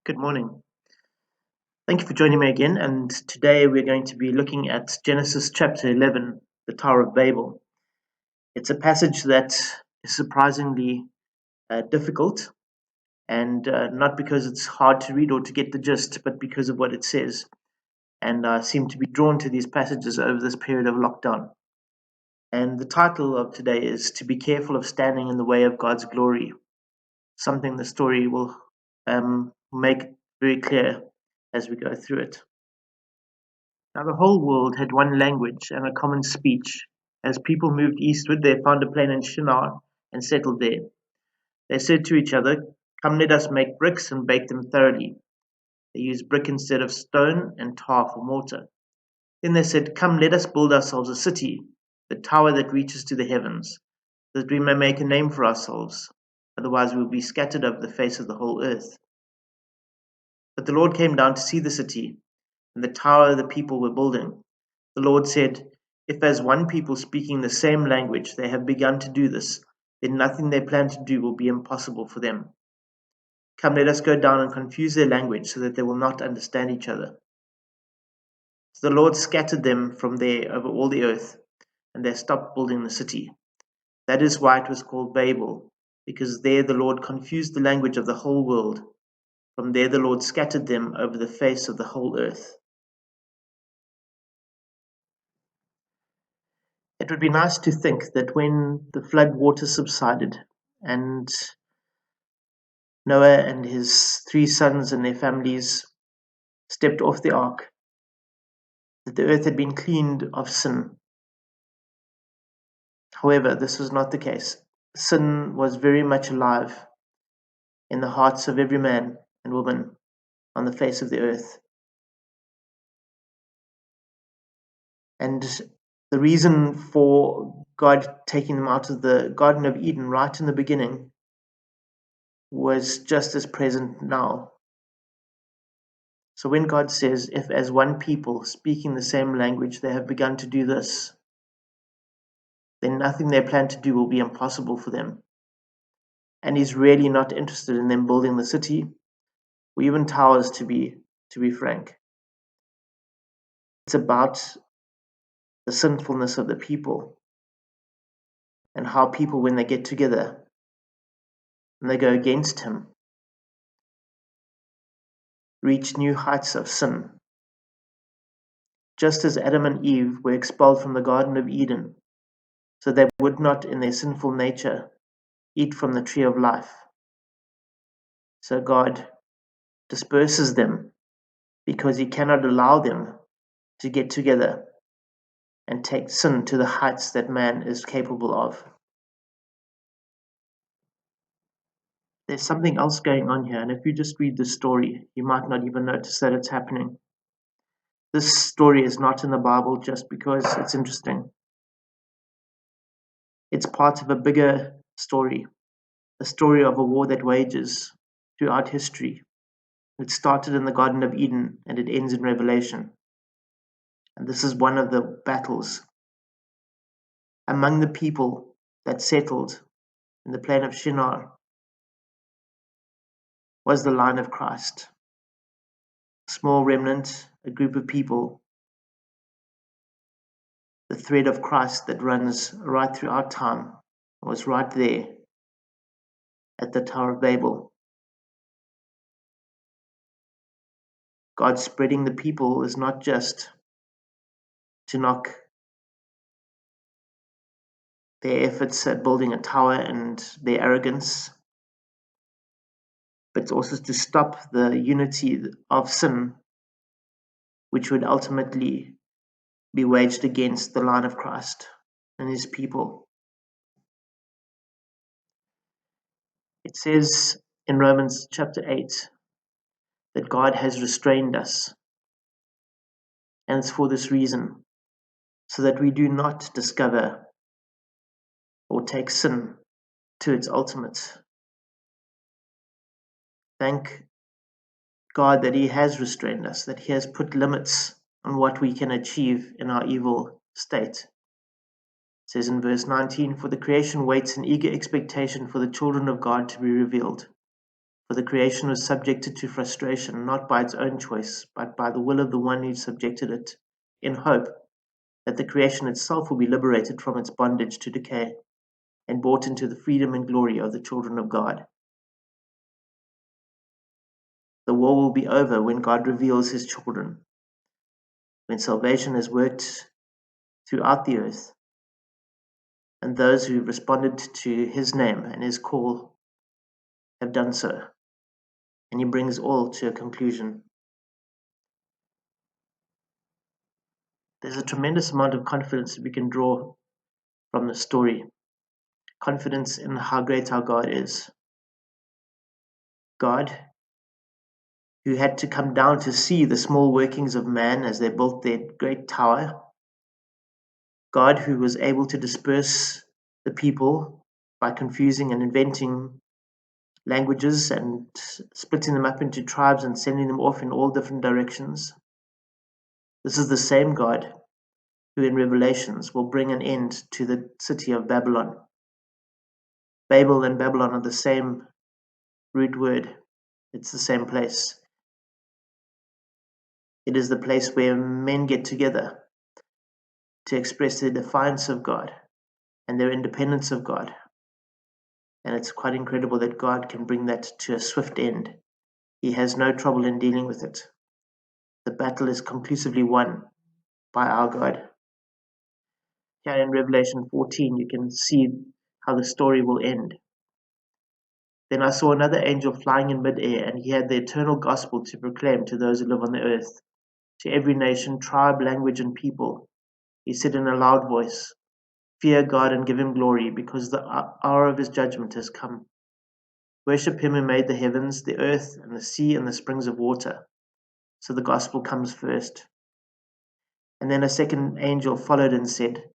Good morning. Thank you for joining me again. And today we're going to be looking at Genesis chapter 11, the Tower of Babel. It's a passage that is surprisingly difficult, and not because it's hard to read or to get the gist, but because of what it says. And I seem to be drawn to these passages over this period of lockdown. And the title of today is To Be Careful of Standing in the Way of God's Glory, something the story will make very clear as we go through it. Now the whole world had one language and a common speech. As people moved eastward, they found a plain in Shinar and settled there. They said to each other, "Come, let us make bricks and bake them thoroughly." They used brick instead of stone and tar for mortar. Then they said, "Come, let us build ourselves a city, the tower that reaches to the heavens, that we may make a name for ourselves. Otherwise we will be scattered over the face of the whole earth." But the Lord came down to see the city and the tower the people were building. The Lord said, "If as one people speaking the same language they have begun to do this, then nothing they plan to do will be impossible for them. Come, let us go down and confuse their language so that they will not understand each other." So the Lord scattered them from there over all the earth, and they stopped building the city. That is why it was called Babel, because there the Lord confused the language of the whole world. From there the Lord scattered them over the face of the whole earth. It would be nice to think that when the flood water subsided and Noah and his 3 sons and their families stepped off the ark, that the earth had been cleaned of sin. However, this was not the case. Sin was very much alive in the hearts of every man and woman on the face of the earth. And the reason for God taking them out of the Garden of Eden right in the beginning was just as present now. So when God says, "If as one people speaking the same language they have begun to do this, then nothing they plan to do will be impossible for them." And He's really not interested in them building the city or even towers, to be frank. It's about the sinfulness of the people and how people, when they get together and they go against Him, reach new heights of sin. Just as Adam and Eve were expelled from the Garden of Eden, so they would not in their sinful nature eat from the tree of life, so God disperses them because He cannot allow them to get together and take sin to the heights that man is capable of. There's something else going on here, and if you just read the story, you might not even notice that it's happening. This story is not in the Bible just because it's interesting. It's part of a bigger story, a story of a war that wages throughout history. It started in the Garden of Eden and it ends in Revelation. And this is one of the battles. Among the people that settled in the plain of Shinar was the line of Christ. A small remnant, a group of people, the thread of Christ that runs right throughout time was right there at the Tower of Babel. God spreading the people is not just to knock their efforts at building a tower and their arrogance, but also to stop the unity of sin, which would ultimately be waged against the line of Christ and His people. It says in Romans chapter 8 that God has restrained us, and it's for this reason, so that we do not discover or take sin to its ultimate. Thank God that He has restrained us, that He has put limits on what we can achieve in our evil state. It says in verse 19, "For the creation waits in eager expectation for the children of God to be revealed." For the creation was subjected to frustration, not by its own choice, but by the will of the one who subjected it, in hope that the creation itself will be liberated from its bondage to decay and brought into the freedom and glory of the children of God. The war will be over when God reveals his children, when salvation has worked throughout the earth, and those who responded to his name and his call have done so, and he brings all to a conclusion. There's a tremendous amount of confidence that we can draw from the story. Confidence in how great our God is. God, who had to come down to see the small workings of man as they built their great tower. God, who was able to disperse the people by confusing and inventing languages and splitting them up into tribes and sending them off in all different directions. This is the same God who in Revelations will bring an end to the city of Babylon. Babel and Babylon are the same root word. It's the same place. It is the place where men get together to express their defiance of God and their independence of God. And it's quite incredible that God can bring that to a swift end. He has no trouble in dealing with it. The battle is conclusively won by our God. Here in Revelation 14, you can see how the story will end. Then I saw another angel flying in midair, and he had the eternal gospel to proclaim to those who live on the earth, to every nation, tribe, language, and people. He said in a loud voice, "Fear God and give him glory, because the hour of his judgment has come. Worship him who made the heavens, the earth, and the sea, and the springs of water." So the gospel comes first. And then a second angel followed and said,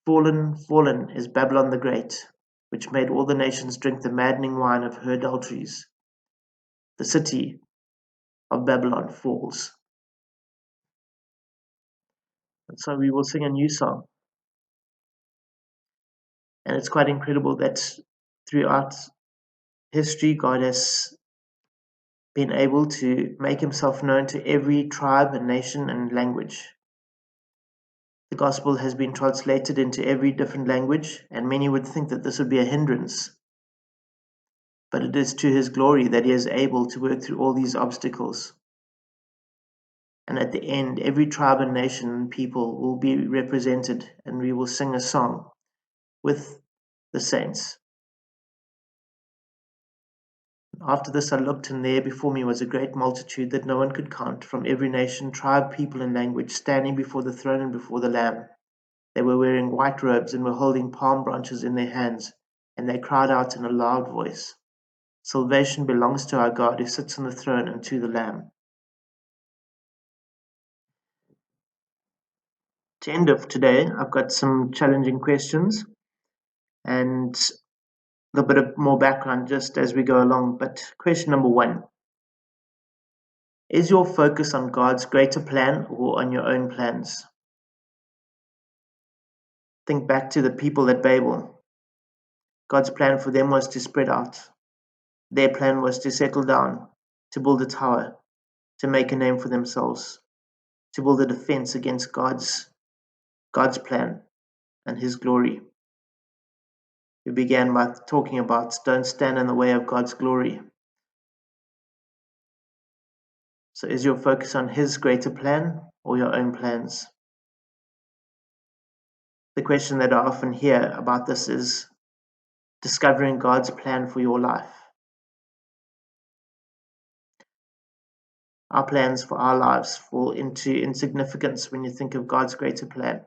"Fallen, fallen is Babylon the Great, which made all the nations drink the maddening wine of her adulteries. The city of Babylon falls." And so we will sing a new song. And it's quite incredible that throughout history, God has been able to make himself known to every tribe and nation and language. The gospel has been translated into every different language, and many would think that this would be a hindrance. But it is to his glory that he is able to work through all these obstacles. And at the end, every tribe and nation and people will be represented, and we will sing a song with the saints. After this I looked, and there before me was a great multitude that no one could count, from every nation, tribe, people, and language, standing before the throne and before the Lamb. They were wearing white robes and were holding palm branches in their hands, and they cried out in a loud voice, "Salvation belongs to our God who sits on the throne and to the Lamb." To end of today, I've got some challenging questions and a little bit of more background just as we go along. But question number one, is your focus on God's greater plan or on your own plans? Think back to the people at Babel. God's plan for them was to spread out. Their plan was to settle down, to build a tower, to make a name for themselves, to build a defense against God's plan and his glory. We began by talking about don't stand in the way of God's glory. So is your focus on his greater plan or your own plans? The question that I often hear about this is discovering God's plan for your life. Our plans for our lives fall into insignificance when you think of God's greater plan.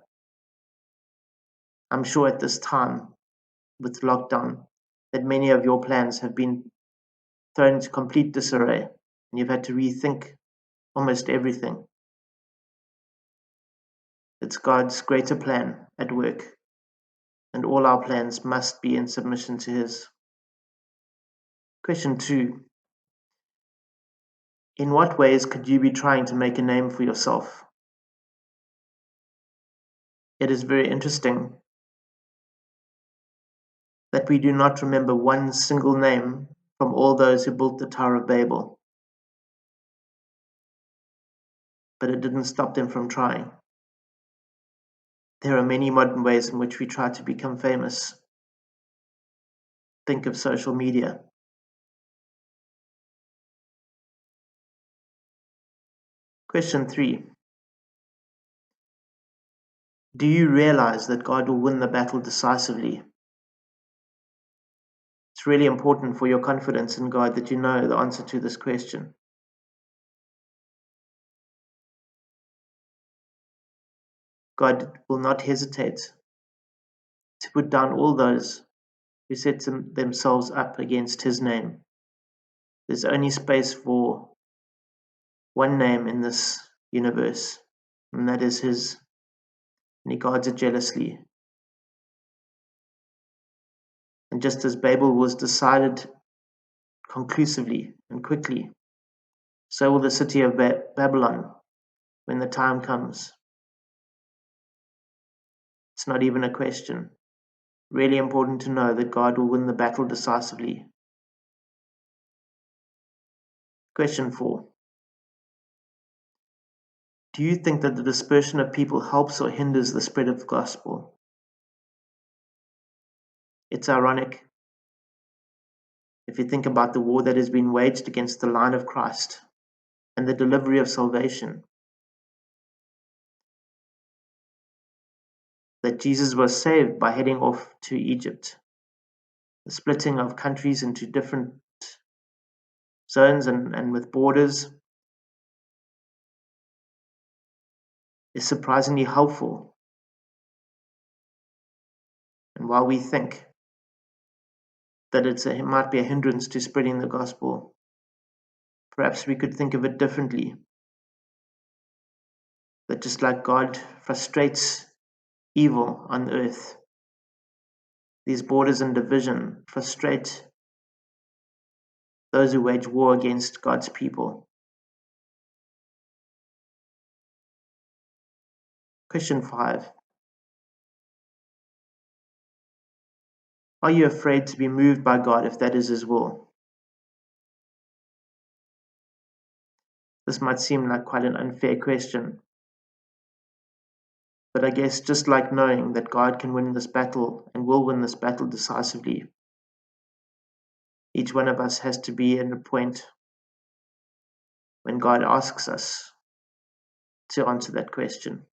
I'm sure at this time, with lockdown, that many of your plans have been thrown into complete disarray, and you've had to rethink almost everything. It's God's greater plan at work, and all our plans must be in submission to his. Question 2. In what ways could you be trying to make a name for yourself? It is very interesting that we do not remember one single name from all those who built the Tower of Babel, but it didn't stop them from trying. There are many modern ways in which we try to become famous. Think of social media. Question 3. Do you realize that God will win the battle decisively? It's really important for your confidence in God that you know the answer to this question. God will not hesitate to put down all those who set themselves up against his name. There's only space for one name in this universe, and that is his, and he guards it jealously. And just as Babel was decided conclusively and quickly, so will the city of Babylon when the time comes. It's not even a question. Really important to know that God will win the battle decisively. Question 4. Do you think that the dispersion of people helps or hinders the spread of the gospel? It's ironic, if you think about the war that has been waged against the line of Christ and the delivery of salvation, that Jesus was saved by heading off to Egypt. The splitting of countries into different zones and with borders is surprisingly helpful. And while we think that it might be a hindrance to spreading the gospel, perhaps we could think of it differently. That just like God frustrates evil on earth, these borders and division frustrate those who wage war against God's people. Question 5. Are you afraid to be moved by God if that is his will? This might seem like quite an unfair question, but I guess just like knowing that God can win this battle and will win this battle decisively, each one of us has to be at a point when God asks us to answer that question.